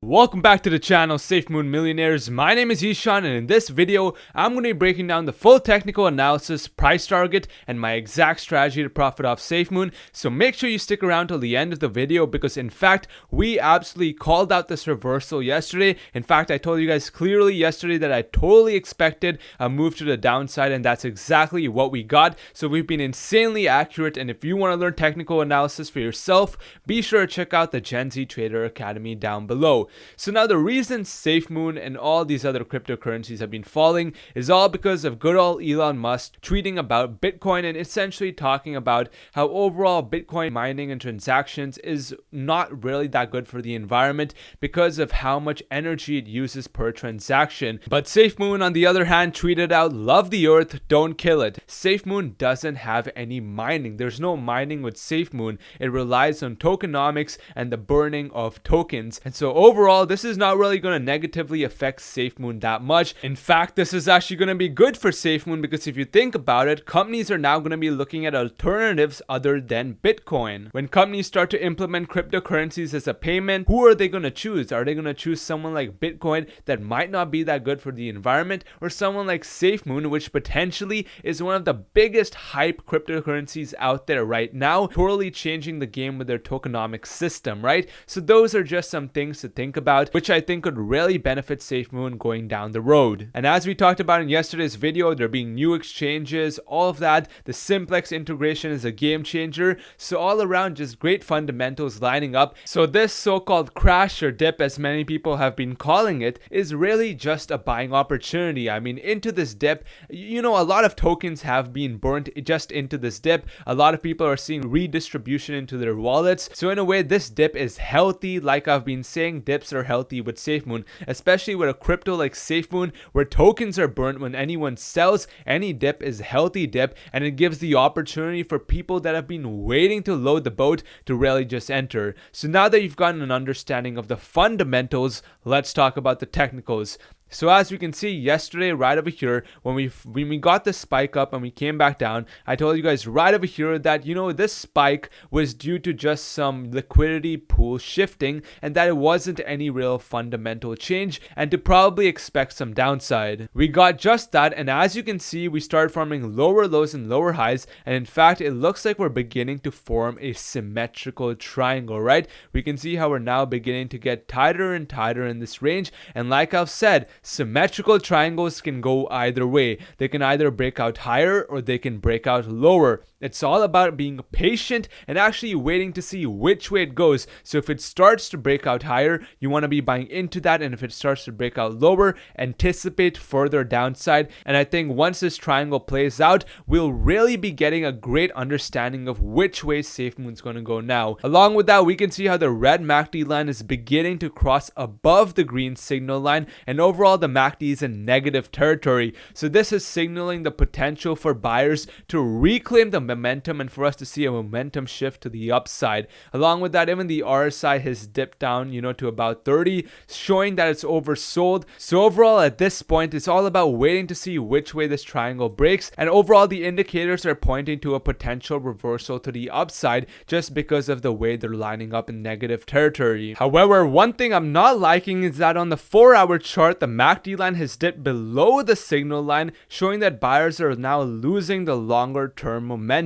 Welcome back to the channel Safemoon Millionaires. My name is Ishaan, and in this video I'm going to be breaking down the full technical analysis, price target, and my exact strategy to profit off Safemoon. So make sure you stick around till the end of the video, because in fact we absolutely called out this reversal yesterday. In fact, I told you guys clearly yesterday that I totally expected a move to the downside, and that's exactly what we got. So we've been insanely accurate, and if you want to learn technical analysis for yourself, be sure to check out the Gen Z Trader Academy down below. So now the reason Safemoon and all these other cryptocurrencies have been falling is all because of good old Elon Musk tweeting about Bitcoin and essentially talking about how overall Bitcoin mining and transactions is not really that good for the environment because of how much energy it uses per transaction. But Safemoon, on the other hand, tweeted out, "Love the earth, don't kill it." Safemoon doesn't have any mining. There's no mining with Safemoon. It relies on tokenomics and the burning of tokens. And so overall, this is not really going to negatively affect Safemoon that much. In fact, this is actually going to be good for Safemoon, because if you think about it, companies are now going to be looking at alternatives other than Bitcoin. When companies start to implement cryptocurrencies as a payment, who are they going to choose? Are they going to choose someone like Bitcoin that might not be that good for the environment, or someone like Safemoon, which potentially is one of the biggest hype cryptocurrencies out there right now, totally changing the game with their tokenomics system, right? So those are just some things to think about, which I think could really benefit Safemoon going down the road. And as we talked about in yesterday's video, there being new exchanges, all of that, the Simplex integration is a game changer. So all around, just great fundamentals lining up. So this so-called crash or dip, as many people have been calling it, is really just a buying opportunity. I mean, into this dip, you know, a lot of tokens have been burnt just into this dip. A lot of people are seeing redistribution into their wallets. So in a way, this dip is healthy. Like I've been saying, dips are healthy with Safemoon, especially with a crypto like Safemoon, where tokens are burnt when anyone sells. Any dip is a healthy dip, and it gives the opportunity for people that have been waiting to load the boat to really just enter. So now that you've gotten an understanding of the fundamentals, let's talk about the technicals. So as we can see yesterday, right over here, when we got the spike up and we came back down, I told you guys right over here that, you know, this spike was due to just some liquidity pool shifting, and that it wasn't any real fundamental change, and to probably expect some downside. We got just that, and as you can see, we started forming lower lows and lower highs, and in fact, it looks like we're beginning to form a symmetrical triangle, right? We can see how we're now beginning to get tighter and tighter in this range, and like I've said, symmetrical triangles can go either way. They can either break out higher or they can break out lower. It's all about being patient and actually waiting to see which way it goes. So if it starts to break out higher, you want to be buying into that, and if it starts to break out lower, anticipate further downside. And I think once this triangle plays out, we'll really be getting a great understanding of which way Safemoon's going to go now. Along with that, we can see how the red MACD line is beginning to cross above the green signal line, and overall the MACD is in negative territory. So this is signaling the potential for buyers to reclaim the momentum and for us to see a momentum shift to the upside. Along with that, even the RSI has dipped down, you know, to about 30, showing that it's oversold. So overall, at this point, it's all about waiting to see which way this triangle breaks, and overall the indicators are pointing to a potential reversal to the upside just because of the way they're lining up in negative territory. However, one thing I'm not liking is that on the 4-hour chart, the MACD line has dipped below the signal line, showing that buyers are now losing the longer term momentum.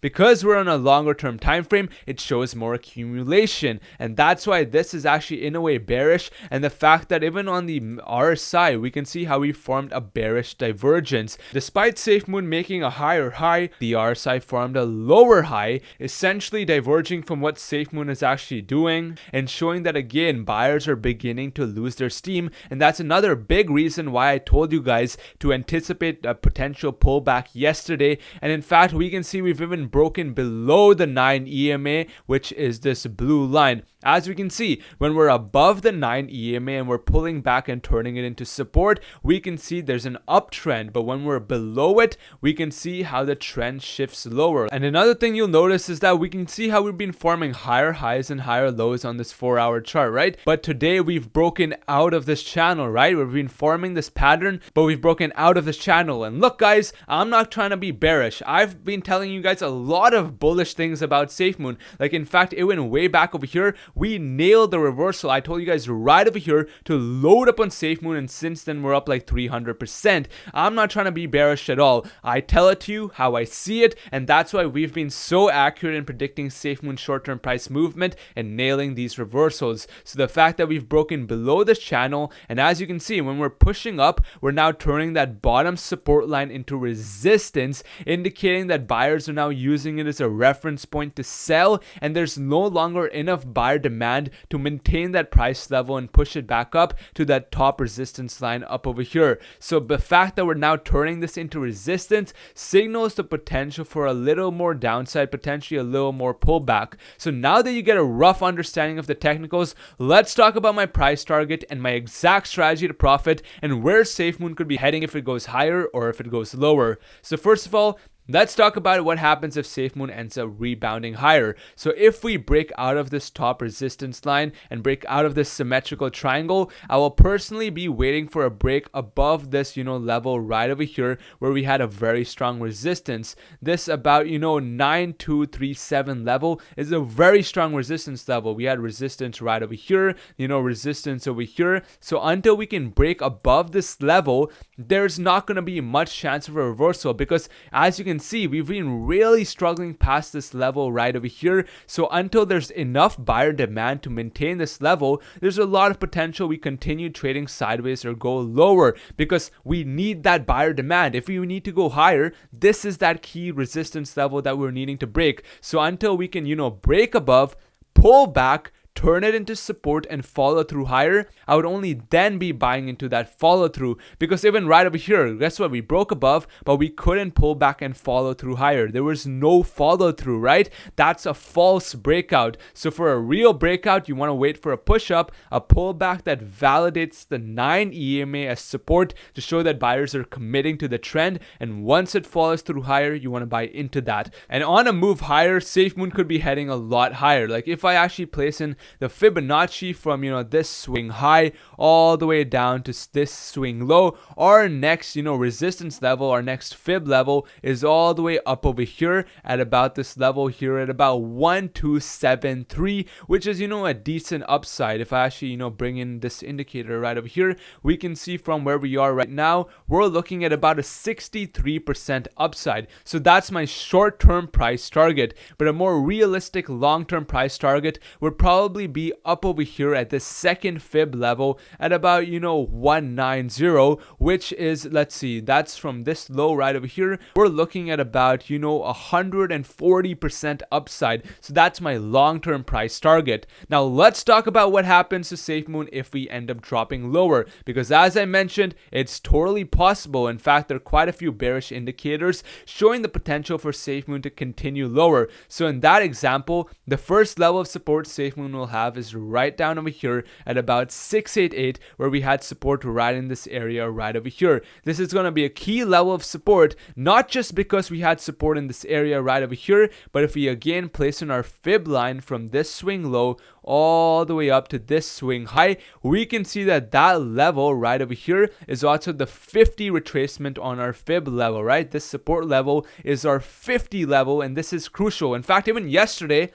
Because we're on a longer term time frame, it shows more accumulation, and that's why this is actually in a way bearish. And the fact that even on the RSI, we can see how we formed a bearish divergence. Despite Safemoon making a higher high, the RSI formed a lower high, essentially diverging from what Safemoon is actually doing, and showing that again buyers are beginning to lose their steam. And that's another big reason why I told you guys to anticipate a potential pullback yesterday. And in fact, we can see we've even broken below the 9 EMA, which is this blue line. As we can see, when we're above the 9 EMA and we're pulling back and turning it into support, we can see there's an uptrend. But when we're below it, we can see how the trend shifts lower. And another thing you'll notice is that we can see how we've been forming higher highs and higher lows on this 4-hour chart, right? But today we've broken out of this channel, right? We've been forming this pattern, but we've broken out of this channel. And look, guys, I'm not trying to be bearish. I've been telling you guys a lot of bullish things about Safemoon. Like, in fact, it went way back over here we nailed the reversal. I told you guys right over here to load up on Safemoon, and since then we're up like 300%. I'm not trying to be bearish at all. I tell it to you how I see it, and that's why we've been so accurate in predicting Safemoon short-term price movement and nailing these reversals. So the fact that we've broken below this channel, and as you can see, when we're pushing up, we're now turning that bottom support line into resistance, indicating that buyers are now using it as a reference point to sell, and there's no longer enough buyer demand to maintain that price level and push it back up to that top resistance line up over here. So the fact that we're now turning this into resistance signals the potential for a little more downside, potentially a little more pullback. So now that you get a rough understanding of the technicals, let's talk about my price target and my exact strategy to profit and where Safemoon could be heading if it goes higher or if it goes lower. So first of all, let's talk about what happens if Safemoon ends up rebounding higher. So if we break out of this top resistance line and break out of this symmetrical triangle, I will personally be waiting for a break above this, level right over here where we had a very strong resistance. This about, 9237 level is a very strong resistance level. We had resistance right over here, resistance over here. So until we can break above this level, there's not going to be much chance of a reversal, because as you can see, we've been really struggling past this level right over here. So until there's enough buyer demand to maintain this level, there's a lot of potential we continue trading sideways or go lower, because we need that buyer demand. If we need to go higher, this is that key resistance level that we're needing to break. So until we can, break above, pull back, turn it into support and follow through higher, I would only then be buying into that follow through, because even right over here, guess what, we broke above but we couldn't pull back and follow through higher. There was no follow through, right? That's a false breakout. So for a real breakout, you want to wait for a push up, a pullback that validates the 9 EMA as support to show that buyers are committing to the trend, and once it follows through higher, you want to buy into that. And on a move higher, Safemoon could be heading a lot higher. Like if I actually place in the Fibonacci from this swing high all the way down to this swing low, our next resistance level, our next fib level is all the way up over here at about this level here at about 1273, which is a decent upside. If I actually bring in this indicator right over here, we can see from where we are right now, we're looking at about a 63% upside. So that's my short-term price target, but a more realistic long-term price target would probably be up over here at the second fib level at about 190, which is, let's see, that's from this low right over here. We're looking at about 140% upside. So that's my long-term price target. Now let's talk about what happens to Safemoon if we end up dropping lower, because as I mentioned, it's totally possible. In fact, there are quite a few bearish indicators showing the potential for Safemoon to continue lower. So in that example, the first level of support Safemoon will have is right down over here at about 688, where we had support right in this area right over here. This is going to be a key level of support, not just because we had support in this area right over here, but if we again place in our fib line from this swing low all the way up to this swing high, we can see that that level right over here is also the 50 retracement on our fib level, right? This support level is our 50 level, and this is crucial. In fact, even yesterday,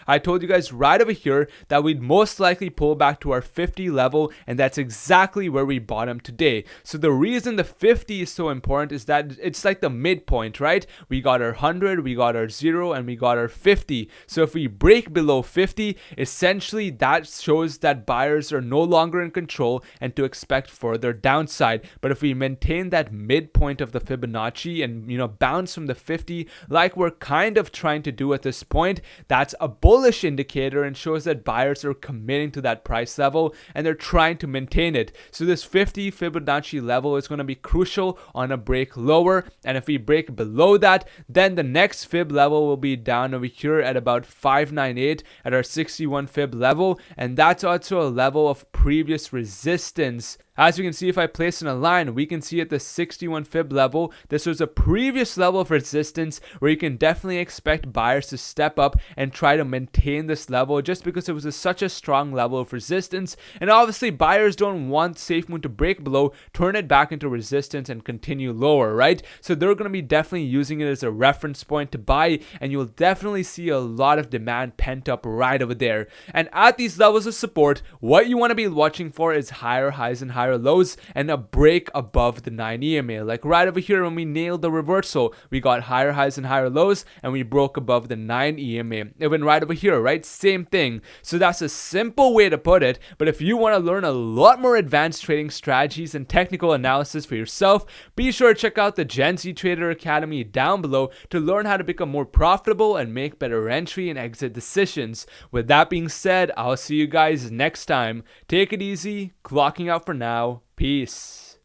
I told you guys right over here that we'd most likely pull back to our 50 level, and that's exactly where we bottom today. So the reason the 50 is so important is that it's like the midpoint, right? We got our 100, we got our 0, and we got our 50. So if we break below 50, essentially that shows that buyers are no longer in control and to expect further downside. But if we maintain that midpoint of the Fibonacci and bounce from the 50 like we're kind of trying to do at this point, that's a bullish indicator and shows that buyers are committing to that price level and they're trying to maintain it. So this 50 Fibonacci level is going to be crucial on a break lower, and if we break below that, then the next fib level will be down over here at about 598 at our 61 fib level, and that's also a level of previous resistance As you can see, if I place in a line, we can see at the 61 fib level, this was a previous level of resistance where you can definitely expect buyers to step up and try to maintain this level just because it was such a strong level of resistance. And obviously buyers don't want Safemoon to break below, turn it back into resistance and continue lower, right? So they're going to be definitely using it as a reference point to buy, and you'll definitely see a lot of demand pent up right over there. And at these levels of support, what you want to be watching for is higher highs and higher lows and a break above the 9 EMA. Like right over here when we nailed the reversal, we got higher highs and higher lows and we broke above the 9 EMA. Even right over here, right? Same thing. So that's a simple way to put it, but if you want to learn a lot more advanced trading strategies and technical analysis for yourself, be sure to check out the Gen Z Trader Academy down below to learn how to become more profitable and make better entry and exit decisions. With that being said, I'll see you guys next time. Take it easy, clocking out for now. Peace.